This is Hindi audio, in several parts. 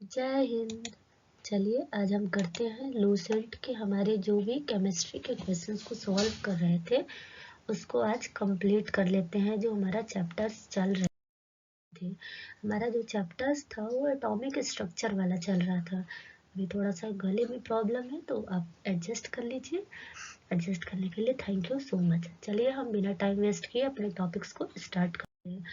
जय हिंद। चलिए आज हम करते हैं लूसेंट के हमारे जो भी केमिस्ट्री के क्वेश्चंस को सॉल्व कर रहे थे उसको आज कंप्लीट कर लेते हैं। जो हमारा चैप्टर्स चल रहे थे, हमारा जो चैप्टर्स था वो एटॉमिक स्ट्रक्चर वाला चल रहा था। अभी थोड़ा सा गले में प्रॉब्लम है तो आप एडजस्ट कर लीजिए। एडजस्ट करने के लिए थैंक यू सो मच। चलिए हम बिना टाइम वेस्ट किए अपने टॉपिक्स को स्टार्ट करते हैं।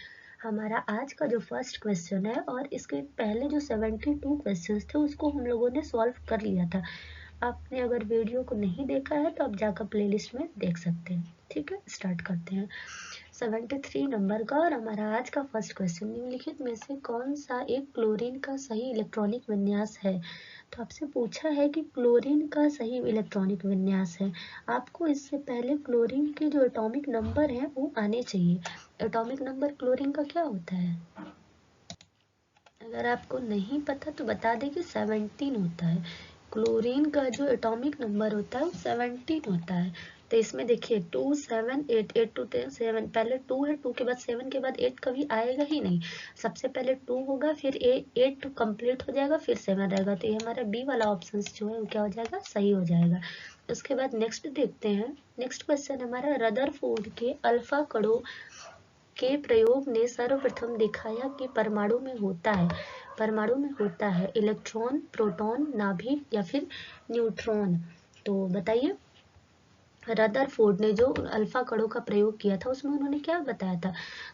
हमारा आज का जो फर्स्ट क्वेश्चन है और इसके पहले जो 72 क्वेश्चंस थे उसको हम लोगों ने सॉल्व कर लिया था। आपने अगर वीडियो को नहीं देखा है तो आप जाकर प्लेलिस्ट में देख सकते हैं। ठीक है, स्टार्ट करते हैं 73 नंबर का। और हमारा आज का फर्स्ट क्वेश्चन, निम्नलिखित में से कौन सा एक क्लोरीन का सही इलेक्ट्रॉनिक विन्यास है। तो आपसे पूछा है कि क्लोरीन का सही इलेक्ट्रॉनिक विन्यास है। आपको इससे पहले क्लोरीन के जो एटॉमिक नंबर हैं वो आने चाहिए। एटॉमिक नंबर क्लोरीन का क्या होता है, अगर आपको नहीं पता तो बता दें कि 17 होता है। क्लोरीन का जो एटॉमिक नंबर होता है वो 17 होता है। तो इसमें देखिए 2 7 8 8 2 7, पहले 2 है, 2 के बाद 7 के बाद 8 कभी आएगा ही नहीं। सबसे पहले 2 होगा, फिर 8 कंप्लीट हो जाएगा, फिर 7 रहेगा। तो ये हमारा बी वाला ऑप्शन जो है वो क्या हो जाएगा, सही हो जाएगा। उसके बाद नेक्स्ट देखते हैं। नेक्स्ट क्वेश्चन हमारा, रदरफोर्ड के अल्फा कणों के प्रयोग ने सर्वप्रथम दिखाया कि परमाणु में होता है इलेक्ट्रॉन, प्रोटॉन, नाभिक या फिर न्यूट्रॉन। तो बताइए, रदरफोर्ड ने जो अल्फा कणों का प्रयोग किया था उसमें उन्होंने क्या बताया था।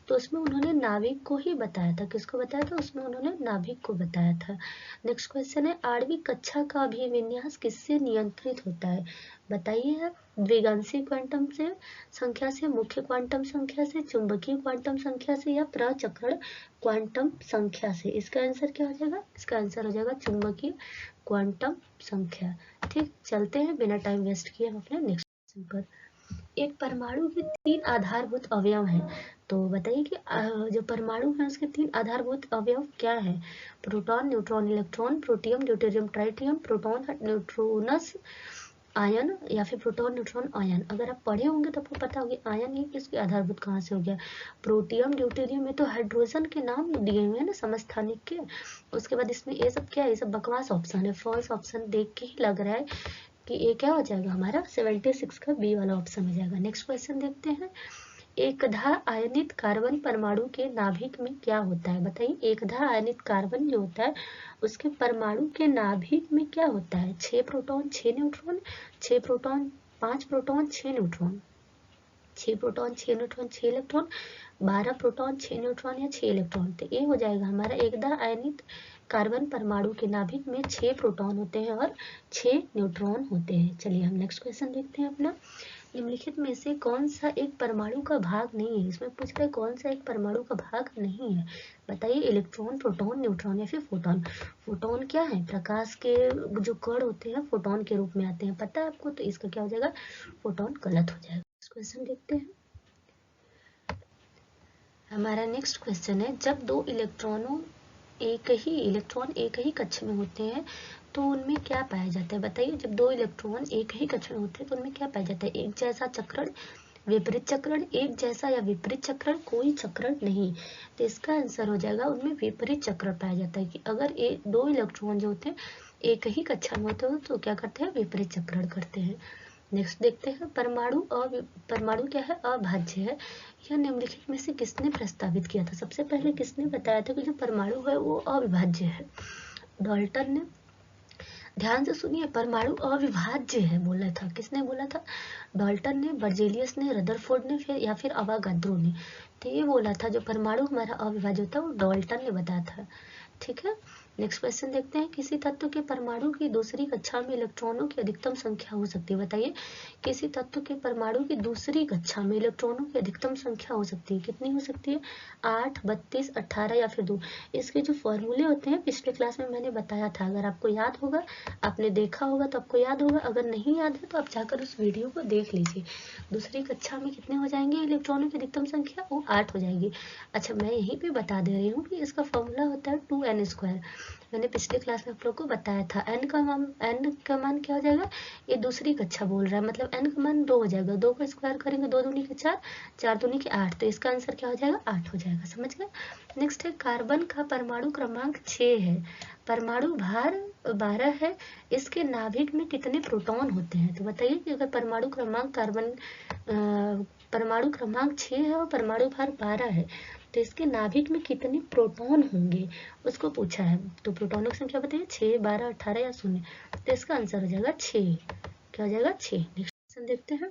तो उसमें उन्होंने नाभिक को ही बताया था। किसको बताया था, उसमें उन्होंने नाभिक को बताया था। नेक्स्ट क्वेश्चन है, आणविक कक्षा का अभिविन्यास किससे नियंत्रित होता है। बताइए आप, द्विगांशी क्वांटम से संख्या से, मुख्य क्वांटम संख्या से, चुंबकीय क्वांटम संख्या से या प्रचक्रण क्वांटम संख्या से। इसका आंसर क्या हो जाएगा, इसका आंसर हो जाएगा चुंबकीय क्वांटम संख्या। ठीक, चलते हैं बिना टाइम वेस्ट किए हम अपने नेक्स्ट पर। एक परमाणु के 3 आधारभूत अवयव हैं। तो बताइए कि जो परमाणु है उसके 3 आधारभूत अवयव क्या है। Proton, neutron, electron, protium, deuterium, tritium, proton, neutrons, ion या फिर प्रोटॉन, न्यूट्रॉन, आयन। अगर आप पढ़े होंगे तो आपको पता होगा आयन ही किसके आधारभूत कहाँ से हो गया। प्रोटियम, ड्यूटेरियम में तो हाइड्रोजन के नाम दिए हुए हैं ना समस्थानिक के। उसके बाद इसमें ये सब क्या है, ये सब बकवास ऑप्शन है, फॉल्स ऑप्शन देख के ही लग रहा है कि ये क्या हो जाएगा, हमारा 76 का बी वाला ऑप्शन हो जाएगा। नेक्स्ट क्वेश्चन देखते हैं। एकधा आयनित कार्बन परमाणु के नाभिक में क्या होता है। बताइए, एकधा आयनित कार्बन जो होता है उसके परमाणु के नाभिक में क्या होता है। 6 proton 6 neutron, 6 proton 5 proton 6 neutron, 6 proton 6 neutron 6 electron, 12 proton 6 neutron या 6 इलेक्ट्रॉन। तो ये हो जाएगा हमारा एकधा आयनित कार्बन परमाणु के नाभिक में 6 प्रोटॉन होते हैं और 6 न्यूट्रॉन होते हैं। चलिए हम नेक्स्ट क्वेश्चन देखते हैं अपना। निम्नलिखित में से कौन सा एक परमाणु का भाग नहीं है। इसमें पूछ रहे कौन सा एक परमाणु का भाग नहीं है। बताइए, इलेक्ट्रॉन, प्रोटॉन, न्यूट्रॉन या फिर फोटॉन। फोटॉन क्या है, प्रकाश के जो कण होते हैं फोटॉन के रूप में आते हैं, पता है आपको। तो इसका क्या हो जाएगा, फोटॉन गलत हो जाएगा। क्वेश्चन देखते हैं। हमारा नेक्स्ट क्वेश्चन है, जब दो इलेक्ट्रॉन एक ही कक्षा में होते हैं तो उनमें क्या पाया जाता है। बताइए, जब दो इलेक्ट्रॉन एक ही कक्षा में होते हैं तो उनमें क्या पाया जाता है। एक जैसा चक्रण, विपरीत चक्रण, एक जैसा या विपरीत चक्रण, कोई चक्रण नहीं। तो इसका आंसर हो जाएगा उनमें विपरीत चक्रण पाया जाता है। कि अगर दो इलेक्ट्रॉन जो होते हैं एक ही कक्षा में होते हैं तो क्या करते हैं, विपरीत चक्रण करते हैं। नेक्स्ट देखते हैं, परमाणु क्या है, अभाज्य है। यह निम्नलिखित में से किसने प्रस्तावित किया था। सबसे पहले किसने बताया था कि जो परमाणु है वो अविभाज्य है, डाल्टन ने। ध्यान से सुनिए, परमाणु अविभाज्य है बोला था, किसने बोला था, डाल्टन ने, बर्जेलियस ने, रदरफोर्ड ने, फिर या फिर अवागाद्रो ने। तो ये बोला था जो परमाणु हमारा अविभाज्य होता है वो डाल्टन ने बताया था। ठीक है, नेक्स्ट क्वेश्चन देखते हैं। किसी तत्व के परमाणु की दूसरी कक्षा में इलेक्ट्रॉनों की अधिकतम संख्या हो सकती है। बताइए, किसी तत्व के परमाणु की दूसरी कक्षा में इलेक्ट्रॉनों की अधिकतम संख्या हो सकती है, कितनी हो सकती है, 8, 32, 18 या फिर 2। इसके जो फॉर्मूले होते हैं पिछले क्लास में मैंने बताया था, अगर आपको याद होगा, आपने देखा होगा तो आपको याद होगा, अगर नहीं याद है तो आप जाकर उस वीडियो को देख लीजिए। दूसरी कक्षा में कितने हो जाएंगे इलेक्ट्रॉनों की अधिकतम संख्या, वो 8 हो जाएगी। अच्छा, मैं यहीं पे बता दे रही हूँ कि इसका फॉर्मूला होता है 2n²। मैंने पिछले क्लास में आप लोग को बताया था n का मान क्या हो जाएगा, ये दूसरी कक्षा बोल रहा है, मतलब n का मान 2 हो जाएगा, 2 का स्क्वायर करेंगे 2 दूनी के 4, 4 दूनी के 8, तो इसका आंसर क्या हो जाएगा 8 हो जाएगा। समझ गए। नेक्स्ट है कार्बन का परमाणु क्रमांक 6 है, परमाणु भार 12 है, इसके नाभिक में कितने प्रोटॉन होते हैं। तो बताइए कि अगर परमाणु क्रमांक परमाणु क्रमांक 6 है और परमाणु भार 12 है, तो इसके नाभिक में कितने प्रोटॉन होंगे उसको पूछा है। तो प्रोटॉनों की संख्या बताइए 6, 12, 18 या 0। तो इसका आंसर हो जाएगा 6। क्या हो जाएगा 6। नेक्स्ट क्वेश्चन देखते हैं।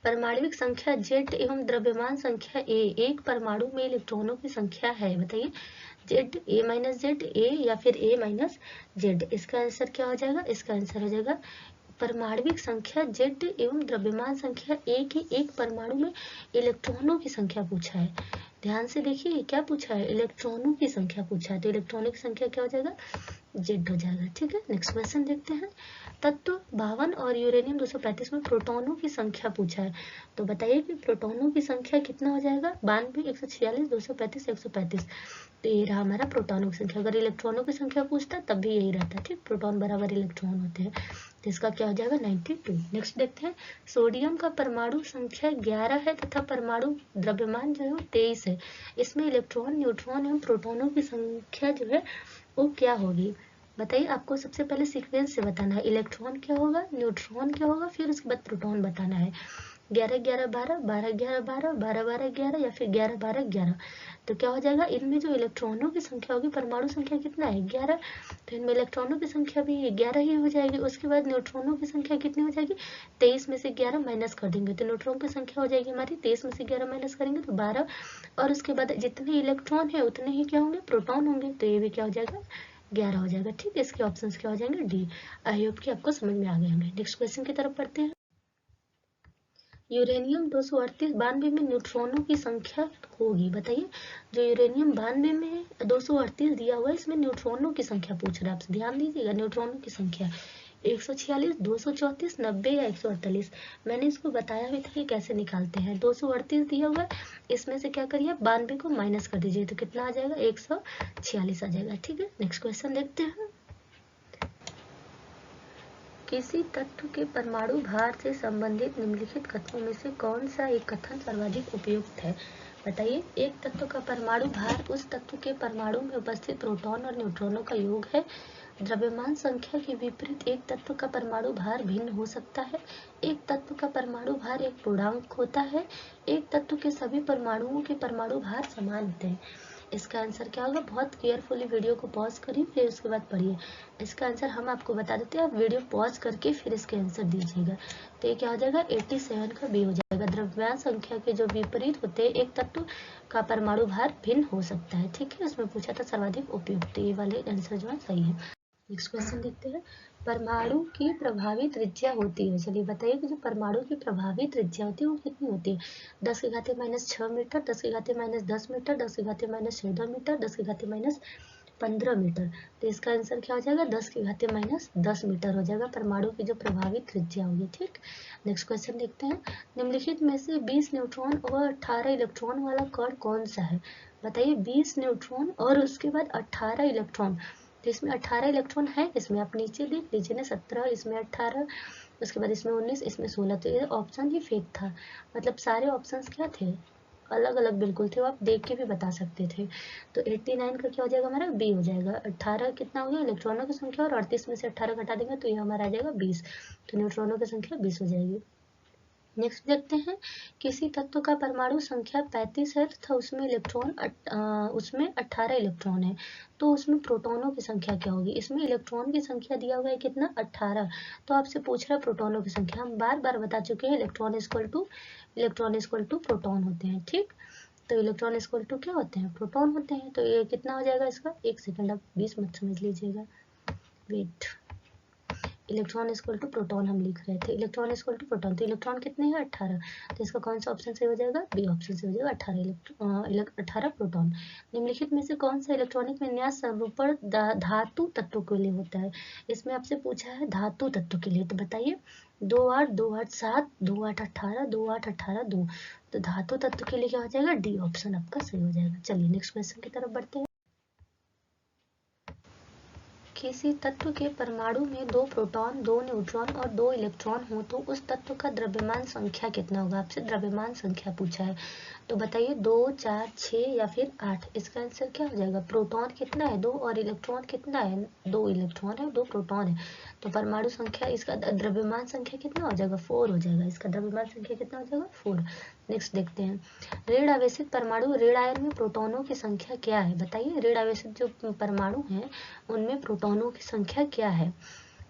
परमाणविक संख्या Z एवं द्रव्यमान संख्या A, एक परमाणु में इलेक्ट्रॉनों की संख्या है। बताइए Z, A minus Z, A या फिर A माइनस Z। इसका आंसर क्या हो जाएगा, इसका आंसर हो जाएगा परमाणविक संख्या Z एवं द्रव्यमान संख्या A के एक परमाणु में इलेक्ट्रॉनों की संख्या पूछा है। ध्यान से देखिए क्या पूछा है, इलेक्ट्रॉनों की संख्या पूछा है, तो इलेक्ट्रॉनों की संख्या क्या हो जाएगा Z हो जाएगा। ठीक है। नेक्स्ट क्वेश्चन देखते हैं। तत्व 52 और यूरेनियम 235 में प्रोटॉनों की संख्या पूछा है। तो बताइए कि प्रोटॉनों की संख्या कितना हो जाएगा, 92, 146, 235, 135। तो ये रहा हमारा प्रोटॉनों की संख्या। अगर इलेक्ट्रॉनों की संख्या पूछता तब भी यही रहता। ठीक, प्रोटॉन बराबर इलेक्ट्रॉन होते हैं, तो इसका क्या हो जाएगा 92। नेक्स्ट देखते हैं। सोडियम का परमाणु संख्या 11 है तथा परमाणु द्रव्यमान जो है 23 है, इसमें इलेक्ट्रॉन, न्यूट्रॉन एवं प्रोटॉनों की संख्या जो है वो क्या होगी। बताइए, आपको सबसे पहले सीक्वेंस से बताना है, इलेक्ट्रॉन क्या होगा, न्यूट्रॉन क्या होगा, फिर उसके बाद प्रोटॉन बताना है। 11 11 12, 12 11 12, 12 12 11 या फिर 11 12 11। तो क्या हो जाएगा, इनमें जो इलेक्ट्रॉनों की संख्या होगी, परमाणु संख्या कितना है 11, तो इनमें इलेक्ट्रॉनों की संख्या भी 11 ही हो जाएगी। उसके बाद न्यूट्रॉनों की संख्या कितनी हो जाएगी, 23 में से 11 माइनस कर देंगे तो न्यूट्रॉन की संख्या हो जाएगी हमारी 23 में से 11 माइनस करेंगे तो 12, और उसके बाद जितने इलेक्ट्रॉन है उतने ही क्या होंगे, प्रोटॉन होंगे, तो ये भी क्या हो जाएगा 11 हो जाएगा। ठीक है, इसके ऑप्शन क्या हो जाएंगे डी। आई होप कि आपको समझ में आ गए होंगे। नेक्स्ट क्वेश्चन की तरफ बढ़ते हैं। यूरेनियम 238 में न्यूट्रॉनों की संख्या होगी। बताइए, जो यूरेनियम 92 में 238 दिया हुआ है, इसमें न्यूट्रॉनों की संख्या पूछ रहा है आपसे, ध्यान दीजिएगा। न्यूट्रॉनों की संख्या 146, 234, 90 या 148। मैंने इसको बताया भी था कि कैसे निकालते हैं। 238 दिया हुआ है, इसमें से क्या करिए 92 को माइनस कर दीजिए, तो कितना आ जाएगा 146 आ जाएगा। ठीक है, नेक्स्ट क्वेश्चन देखते हैं। किसी तत्व के परमाणु भार से संबंधित निम्नलिखित कथनों में से कौन सा एक कथन सर्वाधिक उपयुक्त है। बताइए, एक तत्व का परमाणु भार उस तत्व के परमाणु में उपस्थित प्रोटॉन और न्यूट्रॉनों का योग है। द्रव्यमान संख्या के विपरीत एक तत्व का परमाणु भार भिन्न हो सकता है। एक तत्व का परमाणु भार एक पूर्णांक होता है। एक तत्व के सभी परमाणुओं के परमाणु भार समान होते हैं। इसका आंसर क्या होगा, बहुत केयरफुली वीडियो को पॉज करिए फिर उसके बाद पढ़िए। इसका आंसर हम आपको बता देते हैं, आप वीडियो पॉज करके फिर इसके आंसर दीजिएगा। तो ये क्या हो जाएगा 87 का बी हो जाएगा। द्रव्यमान संख्या के जो विपरीत होते हैं, एक तत्व का परमाणु भार भिन्न हो सकता है। ठीक है, उसमें पूछा था सर्वाधिक उपयुक्त, ये वाले आंसर जो है सही है। नेक्स्ट क्वेश्चन देखते हैं। परमाणु की प्रभावी त्रिज्या होती है, चलिए बताइए कि जो परमाणु की प्रभावी त्रिज्या होती है वो कितनी होती है। 10⁻⁻6 मीटर, 10⁻⁻10 मीटर, 10⁻⁻14 मीटर, 10⁻⁻15 मीटर। तो इसका आंसर क्या हो जाएगा 10⁻⁻10 मीटर हो जाएगा परमाणु की जो प्रभावी त्रिज्या होगी। ठीक, नेक्स्ट क्वेश्चन देखते हैं। निम्नलिखित में से 20 न्यूट्रॉन और 18 इलेक्ट्रॉन वाला कण कौन सा है। बताइए, 20 न्यूट्रॉन और उसके बाद 18 इलेक्ट्रॉन, तो इसमें 18 इलेक्ट्रॉन है, इसमें आप नीचे देख लीजिए ना, 17, इसमें 18, उसके बाद इसमें 19, इसमें 16, तो ये ऑप्शन ही फेक था। मतलब सारे ऑप्शंस क्या थे, अलग अलग बिल्कुल थे, वो आप देख के भी बता सकते थे। तो 89 का क्या हो जाएगा हमारा बी हो जाएगा। 18 कितना हो गया इलेक्ट्रॉनों की संख्या, और 38 में से 18 घटा देंगे तो ये हमारा आ जाएगा 20, तो न्यूट्रॉनों की संख्या 20 हो जाएगी। नेक्स्ट देखते हैं। किसी तत्व का परमाणु संख्या 35 है तथा उसमें उसमें 18 इलेक्ट्रॉन है, तो उसमें प्रोटॉनों की संख्या क्या होगी। इसमें इलेक्ट्रॉन की संख्या दिया हुआ है कितना 18, तो आपसे पूछ रहा है प्रोटॉनों की संख्या। हम बार बार बता चुके हैं इलेक्ट्रॉन इक्वल टू प्रोटॉन होते हैं। ठीक, तो इलेक्ट्रॉन इक्वल टू क्या होते हैं, प्रोटॉन होते हैं। तो ये कितना हो जाएगा इसका, एक सेकंड, आप 20 मत समझ लीजिएगा, wait. Electron equal to proton हम लिख रहे थे, इलेक्ट्रॉन इक्वल टू प्रोटॉन, तो इलेक्ट्रॉन कितने हैं 18, तो इसका कौन सा ऑप्शन सही हो जाएगा, बी ऑप्शन सही हो जाएगा 18 प्रोटॉन। निम्नलिखित में से कौन सा इलेक्ट्रॉनिक विन्यास स्वरूपण धातु तत्व के लिए होता है। इसमें आपसे पूछा है धातु तत्व के लिए, तो बताइए 2 8 2 8 7 2 8 18 2 8 18 2, तो धातु तत्व के लिए क्या हो जाएगा डी ऑप्शन आपका सही हो जाएगा। चलिए नेक्स्ट क्वेश्चन की तरफ बढ़ते हैं। किसी तत्व के परमाणु में 2 प्रोटॉन, 2 न्यूट्रॉन और 2 इलेक्ट्रॉन हो तो उस तत्व का द्रव्यमान संख्या कितना होगा। आपसे द्रव्यमान संख्या पूछा है, तो बताइए 2, 4, 6 या फिर 8। इसका आंसर क्या हो जाएगा। प्रोटॉन कितना है 2 और इलेक्ट्रॉन कितना है 2 इलेक्ट्रॉन है 2 प्रोटॉन है, तो परमाणु संख्या इसका द्रव्यमान संख्या कितना हो जाएगा 4 हो जाएगा। इसका द्रव्यमान संख्या कितना हो जाएगा 4। नेक्स्ट देखते हैं, ऋण आवेशित परमाणु ऋण आयन में प्रोटॉनों की संख्या क्या है। बताइए ऋण आवेशित जो परमाणु हैं उनमें प्रोटॉनों की संख्या क्या है।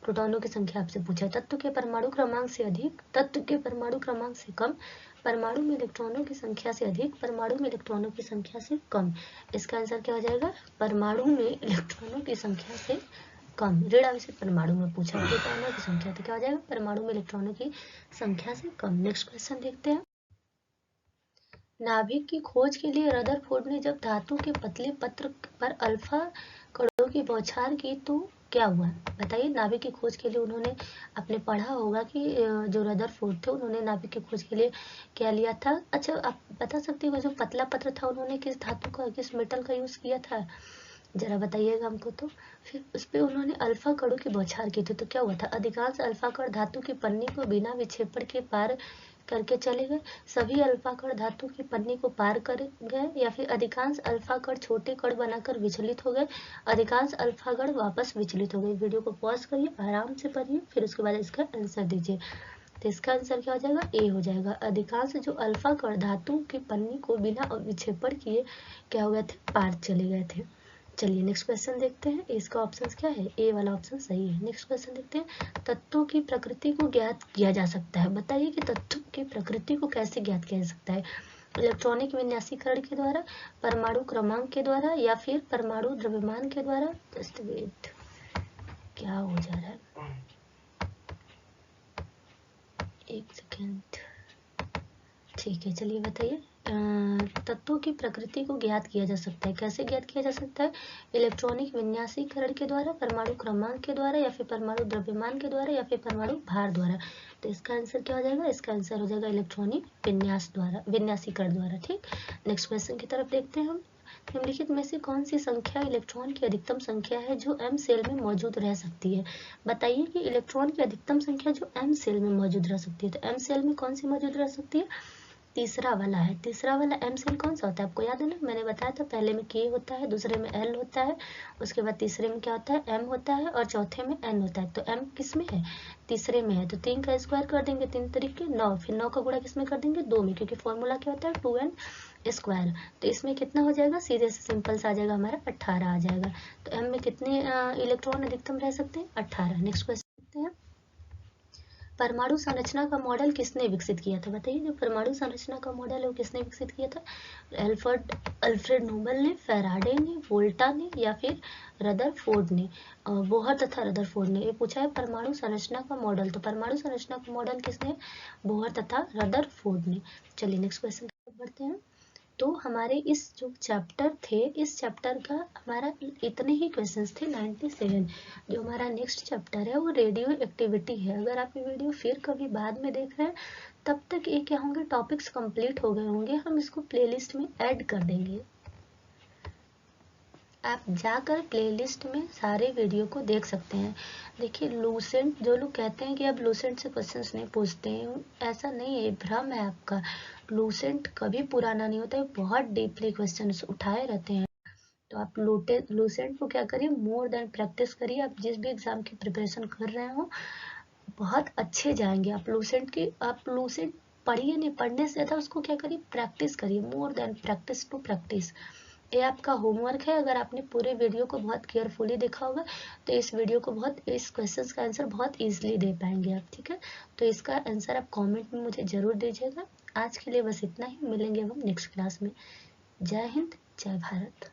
प्रोटॉनों की संख्या आपसे पूछा है। तत्व के परमाणु क्रमांक से अधिक, तत्व के परमाणु क्रमांक से कम, परमाणु में इलेक्ट्रॉनों की संख्या से अधिक, परमाणु में इलेक्ट्रॉनों की संख्या से कम। इसका आंसर क्या हो जाएगा। परमाणु में इलेक्ट्रॉनों की संख्या से कम। ऋण आवेशित परमाणु में पूछा है प्रोटॉनों की संख्या, तो क्या हो जाएगा परमाणु में इलेक्ट्रॉनों की संख्या से कम। नेक्स्ट क्वेश्चन देखते हैं, नाभिक की खोज के लिए रदरफोर्ड ने जब धातु के पतले पत्र पर अल्फा कणों की बौछार की तो क्या हुआ। बताइए नाभिक की खोज के लिए उन्होंने, आपने पढ़ा होगा कि जो रदरफोर्ड थे उन्होंने नाभिक की खोज के लिए क्या लिया था। अच्छा आप बता सकते हो जो पतला पत्र था उन्होंने किस धातु का, किस मेटल का यूज किया था, जरा बताइएगा हमको। तो फिर उस पर उन्होंने अल्फा कणों की बौछार की थी तो क्या हुआ था। अधिकांश अल्फा कण धातु की पन्नी को बिना विक्षेपण के पार करके चले गए, सभी अल्फा कण धातु की पन्नी को पार कर गए, या फिर अधिकांश अल्फा कण छोटे कण बनाकर विचलित हो गए, अधिकांश अल्फा कण वापस विचलित हो गए। वीडियो को पॉज करिए, आराम से पढ़िए, फिर उसके बाद इसका आंसर दीजिए। तो इसका आंसर क्या हो जाएगा ए हो जाएगा। अधिकांश जो अल्फा कण धातु की पन्नी को बिना विक्षेपण किए क्या हो गए थे, पार चले गए थे। चलिए नेक्स्ट क्वेश्चन देखते हैं, इसका ऑप्शन क्या है, ए वाला ऑप्शन सही है। नेक्स्ट क्वेश्चन देखते हैं, तत्वों की प्रकृति को ज्ञात किया जा सकता है। बताइए कि तत्वों की प्रकृति को कैसे ज्ञात किया जा सकता है। इलेक्ट्रॉनिक विन्यासीकरण के द्वारा, परमाणु क्रमांक के द्वारा, या फिर परमाणु द्रव्यमान के द्वारा। जस्ट वेट, क्या हो जा रहा है, एक सेकेंड। ठीक है चलिए बताइए, तत्वों की प्रकृति को ज्ञात किया जा सकता है, कैसे ज्ञात किया जा सकता है। इलेक्ट्रॉनिक विन्यासीकरण के द्वारा, परमाणु क्रमांक के द्वारा, या फिर परमाणु द्रव्यमान के द्वारा, या फिर परमाणु भार द्वारा। तो इसका आंसर क्या हो जाएगा, इसका आंसर हो जाएगा इलेक्ट्रॉनिक विन्यास द्वारा, विन्यासीकरण द्वारा। ठीक, नेक्स्ट क्वेश्चन की तरफ देखते हैं हम, निम्नलिखित में से कौन सी संख्या इलेक्ट्रॉन की अधिकतम संख्या है जो m सेल में मौजूद रह सकती है। बताइए कि इलेक्ट्रॉन की अधिकतम संख्या जो m सेल में मौजूद रह सकती है, तो m सेल में कौन सी मौजूद रह सकती है, तीसरा वाला है। तीसरा वाला एम सेल कौन सा होता है, आपको याद है ना, मैंने बताया था पहले में के होता है, दूसरे में एल होता है, उसके बाद तीसरे में क्या होता है एम होता है, और चौथे में एन होता है। तो एम किस में है, तीसरे में है, तो 3 का स्क्वायर कर देंगे 3 तरीके 9, फिर 9 का गुणा किस में कर देंगे 2 में, क्योंकि फॉर्मूला क्या होता है 2n स्क्वायर। तो इसमें कितना हो जाएगा, सीधे से सिंपल सा आ जाएगा हमारा 18 आ जाएगा। तो एम में कितने इलेक्ट्रॉन अधिकतम रह सकते हैं 18। नेक्स्ट क्वेश्चन देखते हैं, परमाणु संरचना का मॉडल किसने विकसित किया था। बताइए जो परमाणु संरचना का मॉडल है वो किसने विकसित किया था, अल्फ्रेड नोबल ने, फैराडे ने, वोल्टा ने, या फिर रदरफोर्ड ने। बोहर तथा रदरफोर्ड ने, ये पूछा है परमाणु संरचना का मॉडल, तो परमाणु संरचना का मॉडल किसने, बोहर तथा रदरफोर्ड ने। चलिए नेक्स्ट क्वेश्चन बढ़ते हैं, तो हमारे इस जो चैप्टर थे, इस चैप्टर का हमारा इतने ही क्वेश्चंस थे 97। जो हमारा नेक्स्ट चैप्टर है वो रेडियो एक्टिविटी है। अगर आप ये वीडियो फिर कभी बाद में देख रहे हैं तब तक ये क्या होंगे, टॉपिक्स कंप्लीट हो गए होंगे, हम इसको प्लेलिस्ट में ऐड कर देंगे। आप जाकर प्लेलिस्ट में सारे वीडियो को देख सकते हैं। देखिए लूसेंट, जो लोग कहते हैं कि अब लूसेंट से क्वेश्चंस नहीं पूछते हैं, ऐसा नहीं है, भ्रम है आपका। लूसेंट कभी पुराना नहीं होता है, बहुत डीपली क्वेश्चंस उठाए रहते हैं। तो आप लूसेंट को क्या करिए, मोर देन प्रैक्टिस करिए। आप जिस भी एग्जाम की प्रिपरेशन कर रहे हो बहुत अच्छे जाएंगे। आप लूसेंट पढ़िए नहीं, पढ़ने से ज़्यादा उसको क्या करिए, प्रैक्टिस करिए, more than practice to practice. ये आपका होमवर्क है। अगर आपने पूरे वीडियो को बहुत केयरफुली देखा होगा तो इस वीडियो को इस क्वेश्चन का आंसर बहुत इजीली दे पाएंगे आप। ठीक है, तो इसका आंसर आप कमेंट में मुझे जरूर दीजिएगा। आज के लिए बस इतना ही, मिलेंगे हम नेक्स्ट क्लास में। जय हिंद, जय भारत।